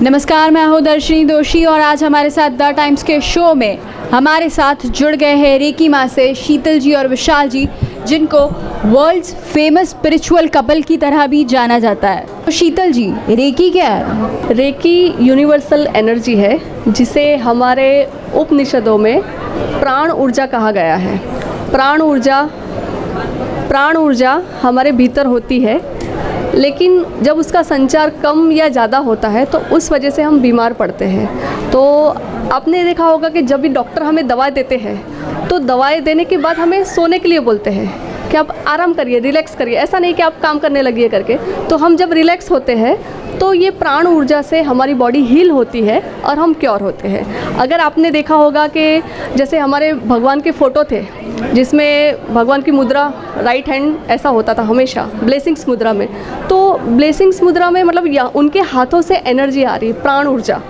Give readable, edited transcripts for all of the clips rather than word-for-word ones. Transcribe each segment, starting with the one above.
नमस्कार, मैं हूँ दर्शनी दोषी और आज हमारे साथ द टाइम्स के शो में हमारे साथ जुड़ गए हैं रेकी माँ से शीतल जी और विशाल जी, जिनको वर्ल्ड्स फेमस स्पिरिचुअल कपल की तरह भी जाना जाता है। तो शीतल जी, रेकी क्या है? रेकी यूनिवर्सल एनर्जी है जिसे हमारे उपनिषदों में प्राण ऊर्जा कहा गया है। प्राण ऊर्जा हमारे भीतर होती है, लेकिन जब उसका संचार कम या ज़्यादा होता है तो उस वजह से हम बीमार पड़ते हैं। तो आपने देखा होगा कि जब भी डॉक्टर हमें दवाई देते हैं तो दवाई देने के बाद हमें सोने के लिए बोलते हैं कि आप आराम करिए, रिलैक्स करिए। ऐसा नहीं कि आप काम करने लगिए करके। तो हम जब रिलैक्स होते हैं तो ये प्राण ऊर्जा से हमारी बॉडी हील होती है और हम क्योर होते हैं। अगर आपने देखा होगा कि जैसे हमारे भगवान के फ़ोटो थे जिसमें भगवान की मुद्रा राइट हैंड ऐसा होता था हमेशा ब्लेसिंग्स मुद्रा में। तो ब्लेसिंग्स मुद्रा में मतलब उनके हाथों से एनर्जी आ रही है, प्राण ऊर्जा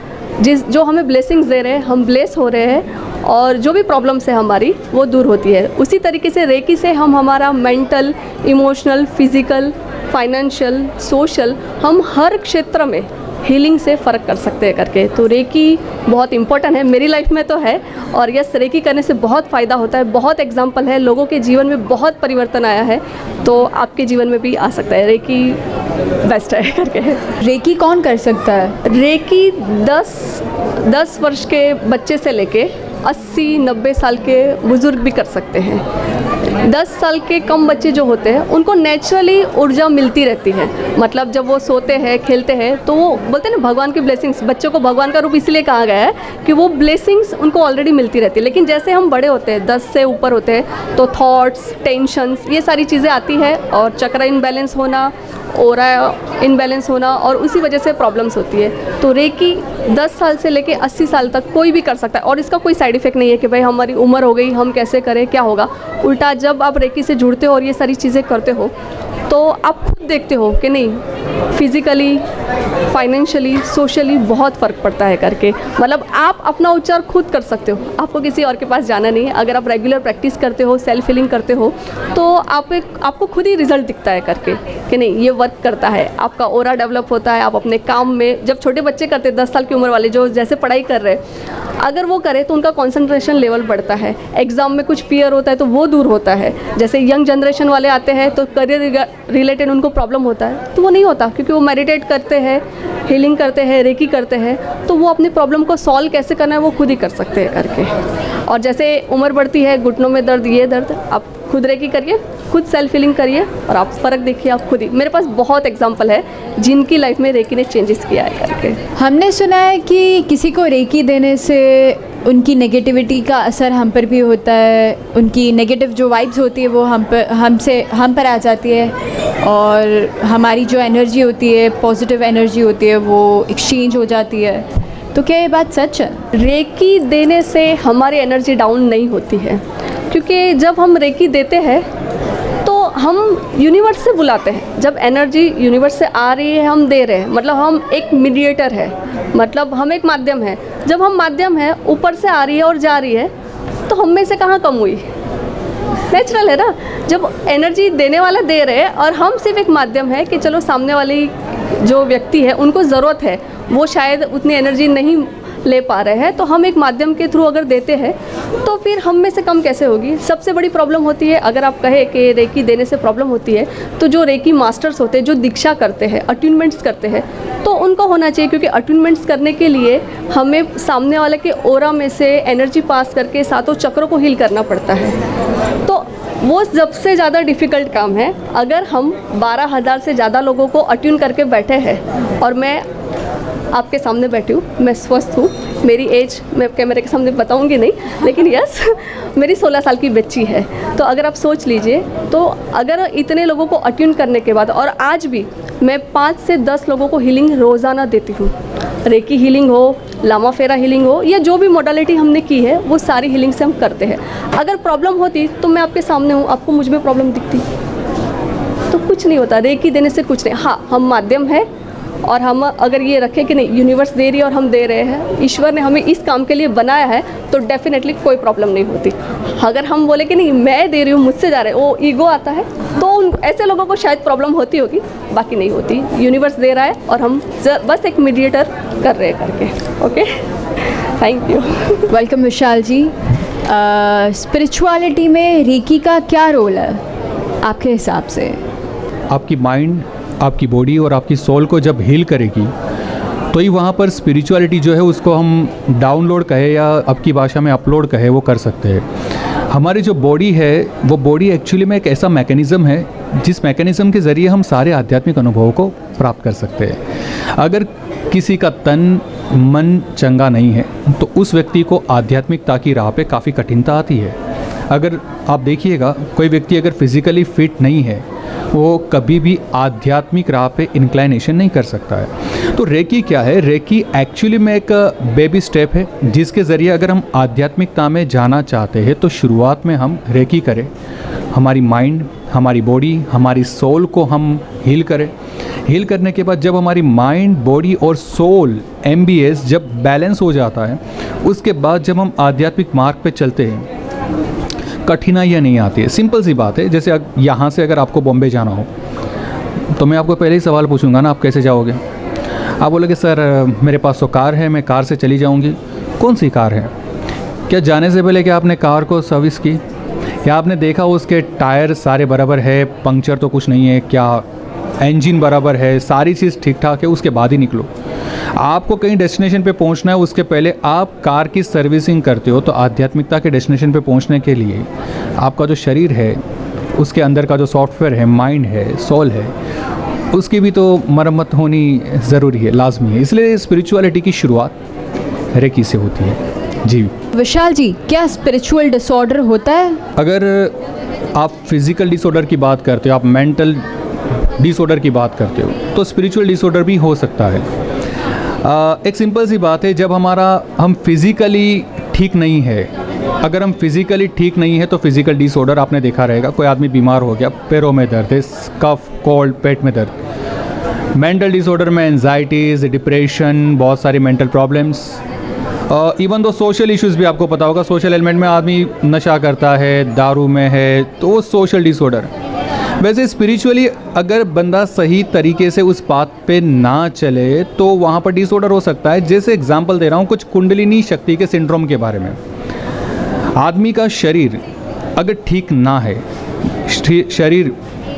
जो हमें ब्लेसिंग्स दे रहे हैं, हम ब्लेस हो रहे हैं और जो भी प्रॉब्लम्स है हमारी वो दूर होती है। उसी तरीके से रेकी से हम हमारा mental, emotional, physical, financial, social, हम हर क्षेत्र में हीलिंग से फ़र्क कर सकते हैं करके। तो रेकी बहुत इंपॉर्टेंट है, मेरी लाइफ में तो है। और यस, रेकी करने से बहुत फ़ायदा होता है। बहुत एग्जांपल है, लोगों के जीवन में बहुत परिवर्तन आया है, तो आपके जीवन में भी आ सकता है। रेकी बेस्ट है करके। रेकी कौन कर सकता है? रेकी 10 वर्ष के बच्चे से लेके 80-90 साल के बुज़ुर्ग भी कर सकते हैं। 10 साल के कम बच्चे जो होते हैं उनको नेचुरली ऊर्जा मिलती रहती है। मतलब जब वो सोते हैं, खेलते हैं, तो वो बोलते हैं ना भगवान की ब्लेसिंग्स। बच्चों को भगवान का रूप इसलिए कहा गया है कि वो ब्लेसिंग्स उनको ऑलरेडी मिलती रहती है। लेकिन जैसे हम बड़े होते हैं, 10 से ऊपर होते हैं, तो थॉट्स, टेंशन्स, ये सारी चीज़ें आती है और चक्र इनबैलेंस होना, ओरा इनबैलेंस होना, और उसी वजह से प्रॉब्लम्स होती है। तो रेकी 10 साल से लेके 80 साल तक कोई भी कर सकता है और इसका कोई साइड इफ़ेक्ट नहीं है कि भाई हमारी उम्र हो गई, हम कैसे करें, क्या होगा। उल्टा जब आप रेकी से जुड़ते हो और ये सारी चीज़ें करते हो तो आप खुद देखते हो कि नहीं, फिज़िकली, फाइनेंशियली, सोशली बहुत फ़र्क पड़ता है करके। मतलब आप अपना उपचार खुद कर सकते हो, आपको किसी और के पास जाना नहीं है। अगर आप रेगुलर प्रैक्टिस करते हो, सेल्फ हीलिंग करते हो, तो आपको खुद ही रिजल्ट दिखता है करके कि नहीं ये वर्क करता है। आपका ओरा डेवलप होता है। आप अपने काम में, जब छोटे बच्चे करते हैं 10 साल की उम्र वाले जो जैसे पढ़ाई कर रहे हैं, अगर वो करे तो उनका कंसंट्रेशन लेवल बढ़ता है। एग्ज़ाम में कुछ फियर होता है तो वो दूर होता है। जैसे यंग जनरेशन वाले आते हैं तो करियर रिलेटेड उनको प्रॉब्लम होता है, तो वो नहीं होता क्योंकि वो मेडिटेट करते हैं, हीलिंग करते हैं, रेकी करते हैं, तो वो अपनी प्रॉब्लम को सॉल्व कैसे करना है वो खुद ही कर सकते हैं करके। और जैसे उम्र बढ़ती है, घुटनों में दर्द, ये दर्द, आप खुद रेकी करिए, खुद सेल्फ हीलिंग करिए और आप फ़र्क देखिए आप खुद ही। मेरे पास बहुत एग्जांपल है जिनकी लाइफ में रेकी ने चेंजेस किया है करके। हमने सुना है कि किसी को रेकी देने से उनकी नेगेटिविटी का असर हम पर भी होता है, उनकी नेगेटिव जो वाइब्स होती है वो हम पर आ जाती है और हमारी जो एनर्जी होती है, पॉजिटिव एनर्जी होती है, वो एक्सचेंज हो जाती है। तो क्या ये बात सच है? रेकी देने से हमारी एनर्जी डाउन नहीं होती है, क्योंकि जब हम रेकी देते हैं तो हम यूनिवर्स से बुलाते हैं। जब एनर्जी यूनिवर्स से आ रही है, हम दे रहे हैं, मतलब हम एक मीडिएटर है, मतलब हम एक माध्यम है। जब हम माध्यम है, ऊपर से आ रही है और जा रही है, तो हम में से कहाँ कम हुई? नेचुरल है ना। जब एनर्जी देने वाला दे रहे हैं और हम सिर्फ एक माध्यम है कि चलो सामने वाली जो व्यक्ति है उनको ज़रूरत है, वो शायद उतनी एनर्जी नहीं ले पा रहे हैं, तो हम एक माध्यम के थ्रू अगर देते हैं तो फिर हम में से कम कैसे होगी? सबसे बड़ी प्रॉब्लम होती है, अगर आप कहें कि रेकी देने से प्रॉब्लम होती है, तो जो रेकी मास्टर्स होते हैं, जो दीक्षा करते हैं, अट्यूनमेंट्स करते हैं, तो उनको होना चाहिए, क्योंकि अट्यूनमेंट्स करने के लिए हमें सामने वाले के ओरा में से एनर्जी पास करके सातों चक्रों को हील करना पड़ता है। तो वो सबसे ज़्यादा डिफ़िकल्ट काम है। अगर हम 12,000 से ज़्यादा लोगों को अट्यून करके बैठे हैं और मैं आपके सामने बैठी हूँ, मैं स्वस्थ हूँ, मेरी एज मैं कैमरे के सामने बताऊँगी नहीं, लेकिन यस मेरी 16 साल की बच्ची है। तो अगर आप सोच लीजिए, तो अगर इतने लोगों को अट्यून करने के बाद, और आज भी मैं 5 से 10 लोगों को हीलिंग रोज़ाना देती हूँ, रेकी हीलिंग हो, लामा फेरा हीलिंग हो, या जो भी मॉडलिटी हमने की है वो सारी हीलिंग से हम करते हैं। अगर प्रॉब्लम होती तो मैं आपके सामने हूँ, आपको मुझ में प्रॉब्लम दिखती तो कुछ नहीं होता। रेकी देने से कुछ नहीं। हाँ, हम माध्यम है, और हम अगर ये रखें कि नहीं यूनिवर्स दे रही है और हम दे रहे हैं, ईश्वर ने हमें इस काम के लिए बनाया है, तो डेफिनेटली कोई प्रॉब्लम नहीं होती। अगर हम बोले कि नहीं मैं दे रही हूँ, मुझसे जा रहे हैं, वो ईगो आता है, तो ऐसे लोगों को शायद प्रॉब्लम होती होगी, बाकी नहीं होती। यूनिवर्स दे रहा है और हम बस एक मीडिएटर कर रहे हैं करके। Okay, thank you. Welcome Vishal ji. Spirituality में रेकी का क्या रोल है आपके हिसाब से? आपकी माइंड, आपकी बॉडी और आपकी सोल को जब हील करेगी तो ही वहाँ पर स्पिरिचुअलिटी जो है उसको हम डाउनलोड कहे या आपकी भाषा में अपलोड कहे वो कर सकते हैं। हमारी जो बॉडी है वो बॉडी एक्चुअली में एक ऐसा मैकेनिज़्म है जिस मैकेनिज़्म के ज़रिए हम सारे आध्यात्मिक अनुभवों को प्राप्त कर सकते हैं। अगर किसी का तन मन चंगा नहीं है तो उस व्यक्ति को आध्यात्मिकता की राह पे काफ़ी कठिनता आती है। अगर आप देखिएगा कोई व्यक्ति अगर फिज़िकली फिट नहीं है वो कभी भी आध्यात्मिक राह पे इंक्लाइनेशन नहीं कर सकता है। तो रेकी क्या है? रेकी एक्चुअली में एक बेबी स्टेप है जिसके ज़रिए अगर हम आध्यात्मिकता में जाना चाहते हैं तो शुरुआत में हम रेकी करें, हमारी माइंड, हमारी बॉडी, हमारी सोल को हम हील करें। हील करने के बाद जब हमारी माइंड, बॉडी और सोल MBS जब बैलेंस हो जाता है, उसके बाद जब हम आध्यात्मिक मार्ग पे चलते हैं कठिनाइयाँ नहीं आती है। सिंपल सी बात है, जैसे यहाँ से अगर आपको बॉम्बे जाना हो तो मैं आपको पहले ही सवाल पूछूंगा ना, आप कैसे जाओगे? आप बोलोगे सर मेरे पास तो कार है, मैं कार से चली जाऊँगी। कौन सी कार है? क्या जाने से पहले क्या आपने कार को सर्विस की, या आपने देखा उसके टायर सारे बराबर है, पंक्चर तो कुछ नहीं है, क्या इंजन बराबर है, सारी चीज़ ठीक ठाक है, उसके बाद ही निकलो। आपको कहीं डेस्टिनेशन पे पहुंचना है उसके पहले आप कार की सर्विसिंग करते हो। तो आध्यात्मिकता के डेस्टिनेशन पे पहुंचने के लिए आपका जो शरीर है उसके अंदर का जो सॉफ्टवेयर है, माइंड है, सोल है, उसकी भी तो मरम्मत होनी ज़रूरी है, लाजमी है। इसलिए स्पिरिचुअलिटी की शुरुआत रेकी से होती है। जी विशाल जी, क्या स्पिरिचुअल डिसऑर्डर होता है? अगर आप फिज़िकल डिसऑर्डर की बात करते हो, आप मेंटल डिसऑर्डर की बात करते हो, तो स्पिरिचुअल डिसऑर्डर भी हो सकता है। एक सिंपल सी बात है, जब हम फिज़िकली ठीक नहीं है, अगर हम फिज़िकली ठीक नहीं है तो फिज़िकल डिसऑर्डर आपने देखा रहेगा, कोई आदमी बीमार हो गया, पैरों में दर्द है, कफ, कोल्ड, पेट में दर्द। मेंटल डिसऑर्डर में एंजाइटीज़, डिप्रेशन, बहुत सारी mental problems, even though social issues भी आपको पता होगा, सोशल एलिमेंट में आदमी नशा करता है, दारू में है, तो सोशल डिसऑर्डर। वैसे स्पिरिचुअली अगर बंदा सही तरीके से उस बात पे ना चले तो वहाँ पर डिसऑर्डर हो सकता है। जैसे एग्जांपल दे रहा हूँ कुछ कुंडलिनी शक्ति के सिंड्रोम के बारे में। आदमी का शरीर अगर ठीक ना है, शरीर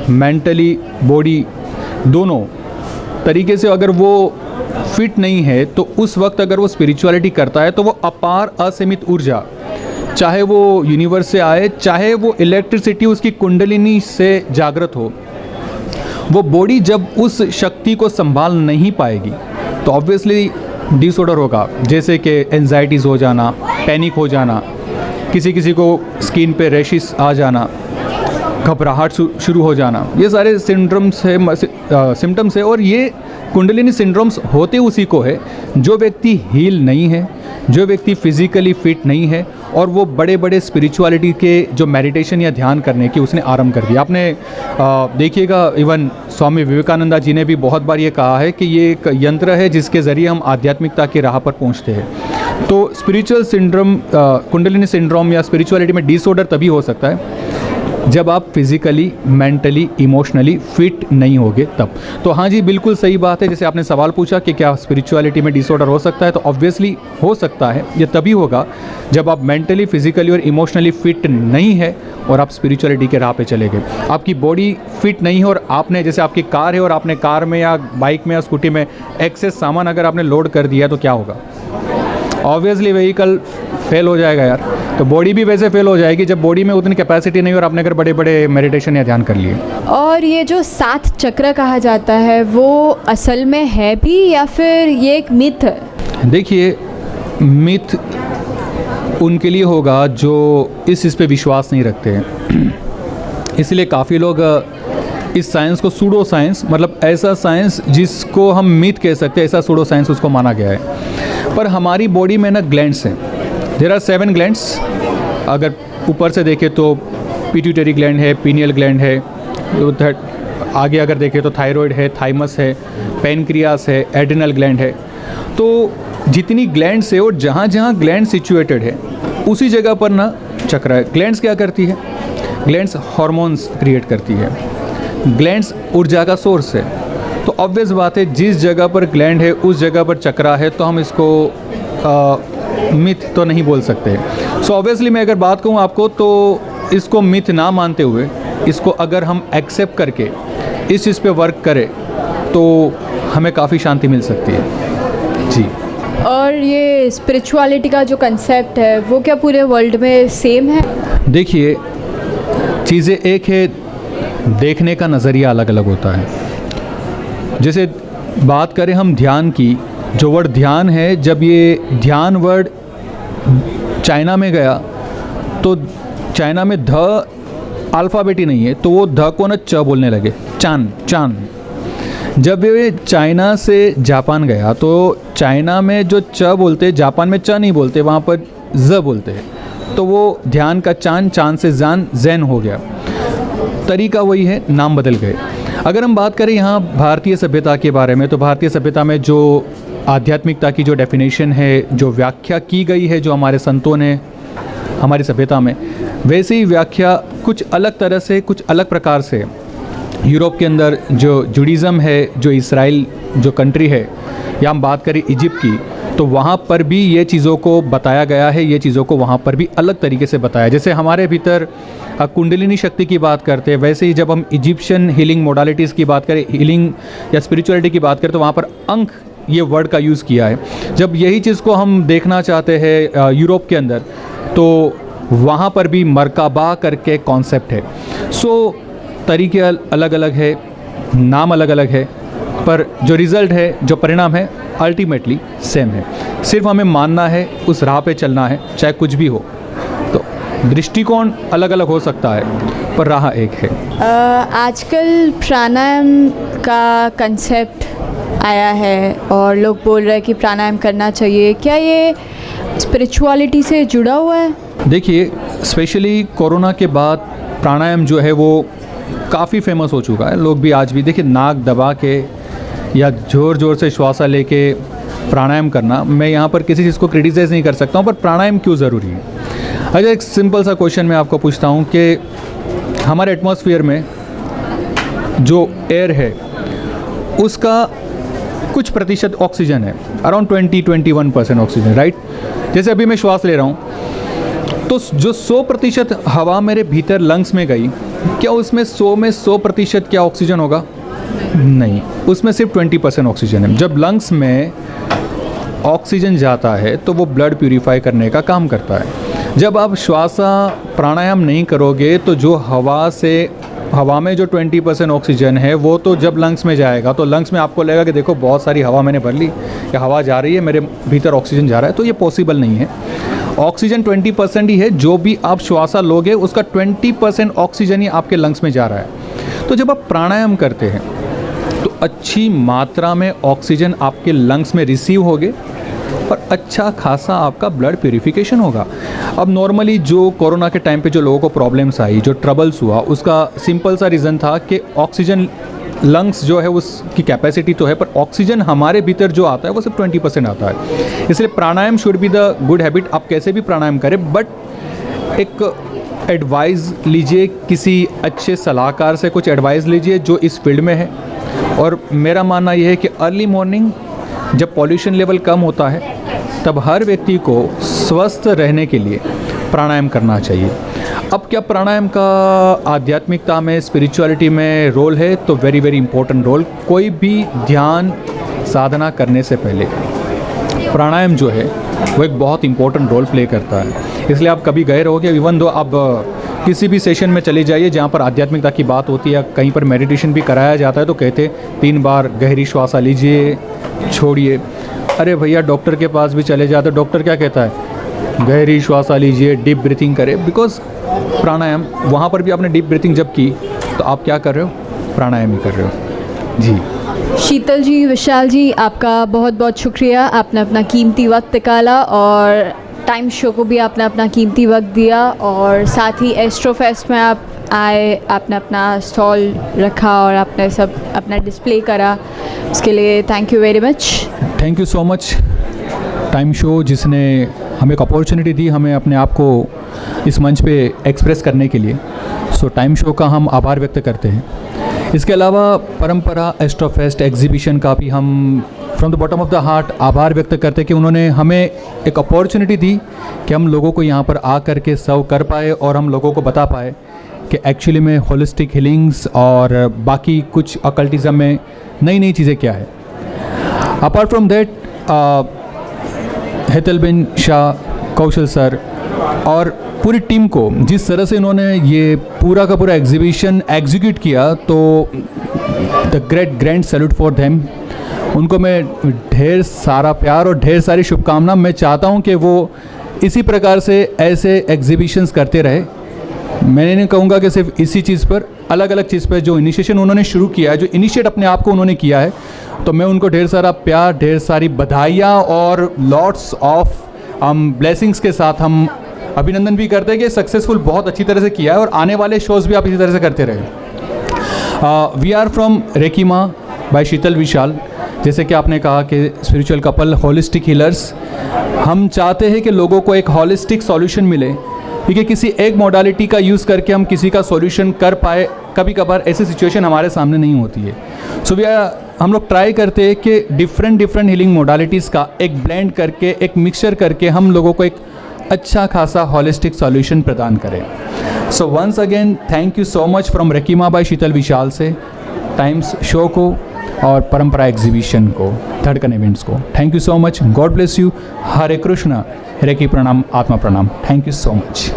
मेंटली, बॉडी दोनों तरीके से अगर वो फिट नहीं है, तो उस वक्त अगर वो स्पिरिचुअलिटी करता है तो वो अपार असीमित ऊर्जा, चाहे वो यूनिवर्स से आए, चाहे वो इलेक्ट्रिसिटी उसकी कुंडलिनी से जागृत हो, वो बॉडी जब उस शक्ति को संभाल नहीं पाएगी तो ऑब्वियसली डिसऑर्डर होगा। जैसे कि एंजाइटीज़ हो जाना, पैनिक हो जाना, किसी किसी को स्किन पे रैशेस आ जाना, घबराहट शुरू हो जाना, ये सारे सिम्टम्स है। और ये कुंडलिनी सिंड्रोम्स होते उसी को है जो व्यक्ति हील नहीं है, जो व्यक्ति फिज़िकली फिट नहीं है और वो बड़े बड़े स्पिरिचुअलिटी के जो मेडिटेशन या ध्यान करने की उसने आरंभ कर दिया। आपने देखिएगा इवन स्वामी विवेकानंदा जी ने भी बहुत बार ये कहा है कि ये एक यंत्र है जिसके ज़रिए हम आध्यात्मिकता की राह पर पहुंचते हैं। तो स्पिरिचुअल सिंड्रोम, कुंडलिनी सिंड्रोम या स्पिरिचुअलिटी में डिसऑर्डर तभी हो सकता है जब आप फिज़िकली, मेंटली, इमोशनली फिट नहीं होगे तब। तो हाँ जी, बिल्कुल सही बात है। जैसे आपने सवाल पूछा कि क्या स्पिरिचुअलिटी में डिसऑर्डर हो सकता है, तो ऑब्वियसली हो सकता है। ये तभी होगा जब आप मेंटली, फिज़िकली और इमोशनली फिट नहीं है और आप स्पिरिचुअलिटी के राह पे चले गए। आपकी बॉडी फिट नहीं है और आपने, जैसे आपकी कार है और आपने कार में या बाइक में या स्कूटी में एक्सेस सामान अगर आपने लोड कर दिया तो क्या होगा? ऑब्वियसली व्हीकल फेल हो जाएगा यार। तो बॉडी भी वैसे फेल हो जाएगी जब बॉडी में उतनी कैपेसिटी नहीं और आपने अगर बड़े बड़े मेडिटेशन या ध्यान कर लिए। और ये जो 7 चक्र कहा जाता है वो असल में है भी या फिर ये एक मिथ है? देखिए, मिथ उनके लिए होगा जो इस चीज़ पे विश्वास नहीं रखते हैं। इसलिए काफ़ी लोग इस साइंस को सूडो साइंस, मतलब ऐसा साइंस जिसको हम मिथ कह सकते हैं, ऐसा सूडो साइंस उसको माना गया है। पर हमारी बॉडी में ना ग्लैंड्स हैं, देयर आर 7 ग्लैंड्स। अगर ऊपर से देखें तो पिट्यूटरी ग्लैंड है, पीनियल ग्लैंड है, आगे अगर देखें तो थायराइड है, थाइमस है, पैनक्रियास है, एड्रिनल ग्लैंड है। तो जितनी ग्लैंड्स है और जहाँ जहाँ ग्लैंड सिचुएटेड है उसी जगह पर ना चक्र है। ग्लैंड्स क्या करती है? ग्लैंड्स हार्मोन्स क्रिएट करती है। ग्लैंड्स ऊर्जा का सोर्स है। तो ऑब्वियस बात है जिस जगह पर ग्लैंड है उस जगह पर चक्रा है, तो हम इसको मिथ तो नहीं बोल सकते। सो ऑब्वियसली मैं अगर बात कहूँ आपको तो इसको मिथ ना मानते हुए इसको अगर हम एक्सेप्ट करके इस चीज़ पे वर्क करें तो हमें काफ़ी शांति मिल सकती है जी। और ये स्पिरिचुअलिटी का जो कंसेप्ट है वो क्या पूरे वर्ल्ड में सेम है? देखिए, चीज़ें एक है, देखने का नज़रिया अलग अलग होता है। जैसे बात करें हम ध्यान की, जो वर्ड ध्यान है, जब ये ध्यान वर्ड चाइना में गया तो चाइना में ध अल्फ़ाबेट ही नहीं है, तो वो ध को न च बोलने लगे, चान। जब ये चाइना से जापान गया तो चाइना में जो च बोलते, जापान में च नहीं बोलते, वहाँ पर ज बोलते हैं। तो वो ध्यान का चांद से जान जैन हो गया। तरीका वही है, नाम बदल गए। अगर हम बात करें यहाँ भारतीय सभ्यता के बारे में, तो भारतीय सभ्यता में जो आध्यात्मिकता की जो डेफिनेशन है, जो व्याख्या की गई है जो हमारे संतों ने हमारी सभ्यता में, वैसे ही व्याख्या कुछ अलग तरह से, कुछ अलग प्रकार से यूरोप के अंदर जो जुडिज़म है, जो इसराइल जो कंट्री है, या हम बात करें इजिप्ट की, तो वहाँ पर भी ये चीज़ों को बताया गया है। ये चीज़ों को वहाँ पर भी अलग तरीके से बताया। जैसे हमारे भीतर कुंडलिनी शक्ति की बात करते हैं, वैसे ही जब हम इजिप्शियन हीलिंग मोडालिटीज़ की बात करें, हीलिंग या स्पिरिचुअलिटी की बात करें, तो वहाँ पर अंक ये वर्ड का यूज़ किया है। जब यही चीज़ को हम देखना चाहते हैं यूरोप के अंदर, तो वहाँ पर भी मरकाबा करके कॉन्सेप्ट है। सो तरीके अलग अलग है, नाम अलग अलग है, पर जो रिज़ल्ट है, जो परिणाम है, अल्टीमेटली सेम है। सिर्फ हमें मानना है, उस राह पे चलना है, चाहे कुछ भी हो। तो दृष्टिकोण अलग अलग हो सकता है पर राह एक है। आजकल प्राणायाम का कंसेप्ट आया है और लोग बोल रहे हैं कि प्राणायाम करना चाहिए। क्या ये स्पिरिचुअलिटी से जुड़ा हुआ है? देखिए, स्पेशली कोरोना के बाद प्राणायाम जो है वो काफ़ी फेमस हो चुका है। लोग भी आज भी, देखिए, नाक दबा के या ज़ोर ज़ोर से श्वास लेके प्राणायाम करना, मैं यहाँ पर किसी चीज़ को क्रिटिसाइज़ नहीं कर सकता हूँ, पर प्राणायाम क्यों ज़रूरी है? अगर एक सिंपल सा क्वेश्चन मैं आपको पूछता हूँ कि हमारे एटमॉस्फेयर में जो एयर है उसका कुछ प्रतिशत ऑक्सीजन है, अराउंड 20-21% ऑक्सीजन, राइट? जैसे अभी मैं श्वास ले रहा हूँ तो जो 100% हवा मेरे भीतर लंग्स में गई, क्या उसमें 100 में 100% क्या ऑक्सीजन होगा? नहीं, उसमें सिर्फ 20% ऑक्सीजन है। जब लंग्स में ऑक्सीजन जाता है तो वो ब्लड प्यूरिफाई करने का काम करता है। जब आप श्वास प्राणायाम नहीं करोगे तो जो हवा में जो 20% ऑक्सीजन है वो तो जब लंग्स में जाएगा तो लंग्स में आपको लगेगा कि देखो बहुत सारी हवा मैंने भर ली, या हवा जा रही है, मेरे भीतर ऑक्सीजन जा रहा है, तो ये पॉसिबल नहीं है। ऑक्सीजन 20% ही है, जो भी आप श्वास लोगे उसका 20% ऑक्सीजन ही आपके लंग्स में जा रहा है। तो जब आप प्राणायाम करते हैं तो अच्छी मात्रा में ऑक्सीजन आपके लंग्स में रिसीव होगे और अच्छा खासा आपका ब्लड प्यूरिफिकेशन होगा। अब नॉर्मली जो कोरोना के टाइम पे जो लोगों को प्रॉब्लम्स आई, जो ट्रबल्स हुआ, उसका सिंपल सा रीज़न था कि ऑक्सीजन लंग्स जो है उसकी कैपेसिटी तो है, पर ऑक्सीजन हमारे भीतर जो आता है वो सिर्फ 20% आता है। इसलिए pranayama should be the good habit. आप कैसे भी प्राणायाम करें, बट एक एडवाइस लीजिए, किसी अच्छे सलाहकार से कुछ एडवाइस लीजिए जो इस फील्ड में है। और मेरा मानना यह है कि अर्ली मॉर्निंग जब पॉल्यूशन लेवल कम होता है तब हर व्यक्ति को स्वस्थ रहने के लिए प्राणायाम करना चाहिए। अब क्या प्राणायाम का आध्यात्मिकता में, स्पिरिचुअलिटी में रोल है? तो वेरी वेरी इंपॉर्टेंट रोल। कोई भी ध्यान साधना करने से पहले प्राणायाम जो है वो एक बहुत इंपॉर्टेंट रोल प्ले करता है। इसलिए आप कभी गए रहोगे, इवन दो आप किसी भी सेशन में चले जाइए जहाँ पर आध्यात्मिकता की बात होती है, कहीं पर मेडिटेशन भी कराया जाता है, तो कहते 3 बार गहरी श्वास लीजिए, छोड़िए। अरे भैया, डॉक्टर के पास भी चले जाते, डॉक्टर क्या कहता है? गहरी श्वास लीजिए, डीप ब्रीथिंग करें। बिकॉज प्राणायाम, वहाँ पर भी आपने डीप ब्रीथिंग जब की तो आप क्या कर रहे हो? प्राणायाम ही कर रहे हो जी। शीतल जी, विशाल जी, आपका बहुत बहुत शुक्रिया। आपने अपना कीमती वक्त निकाला और टाइम शो को भी आपने अपना कीमती वक्त दिया, और साथ ही एस्ट्रो फेस्ट में आप आए, आपने अपना स्टॉल रखा और आपने सब अपना डिस्प्ले करा, उसके लिए thank you very much. Thank you so much time show, जिसने हमें एक अपॉर्चुनिटी दी हमें अपने आप को इस मंच पे एक्सप्रेस करने के लिए। सो टाइम शो का हम आभार व्यक्त करते हैं। इसके अलावा परंपरा एस्ट्रोफेस्ट एग्जीबिशन का भी हम from the bottom of the heart आभार व्यक्त करते हैं कि उन्होंने हमें एक अपॉर्चुनिटी दी कि हम लोगों को यहाँ पर आ कर के सर्व कर पाए और हम लोगों को बता पाए कि एक्चुअली में होलिस्टिक हीलिंग्स और बाकी कुछ अकल्टिज़म में नई नई चीज़ें क्या है। Apart from that Hetalben Shah, Kaushal sir और पूरी टीम को जिस तरह से इन्होंने ये पूरा का पूरा एग्जीबिशन एग्जीक्यूट किया, तो the grand salute for them. उनको मैं ढेर सारा प्यार और ढेर सारी शुभकामना। मैं चाहता हूँ कि वो इसी प्रकार से ऐसे एग्जीबिशंस करते रहे। मैं नहीं कहूँगा कि सिर्फ इसी चीज़ पर, अलग अलग चीज़ पर जो इनिशिएशन उन्होंने शुरू किया है, जो इनिशिएट अपने आप को उन्होंने किया है, तो मैं उनको ढेर सारा प्यार, ढेर सारी बधाइयाँ और लॉट्स ऑफ ब्लेसिंग्स के साथ हम अभिनंदन भी करते हैं कि सक्सेसफुल बहुत अच्छी तरह से किया है और आने वाले शोज़ भी आप इसी तरह से करते रहे। वी आर फ्रॉम रेकीमा बाय शीतल विशाल। जैसे कि आपने कहा कि स्पिरिचुअल कपल होलिस्टिक हीलर्स, हम चाहते हैं कि लोगों को एक होलिस्टिक सॉल्यूशन मिले, क्योंकि किसी एक मॉडलिटी का यूज़ करके हम किसी का सॉल्यूशन कर पाए, कभी कभार ऐसी सिचुएशन हमारे सामने नहीं होती है। सो हम लोग ट्राई करते हैं कि डिफरेंट हीलिंग मॉडलिटीज़ का एक ब्लेंड करके, एक मिक्सचर करके हम लोगों को एक अच्छा खासा होलिस्टिक सॉल्यूशन प्रदान करें। So once again thank you so much from रेकीमा बाय शीतल विशाल से, टाइम्स शो को और परंपरा एग्जीबिशन को, धड़कन इवेंट्स को। Thank you so much. God bless you. Hare Krishna. Reiki प्रणाम, आत्मा प्रणाम। Thank you so much.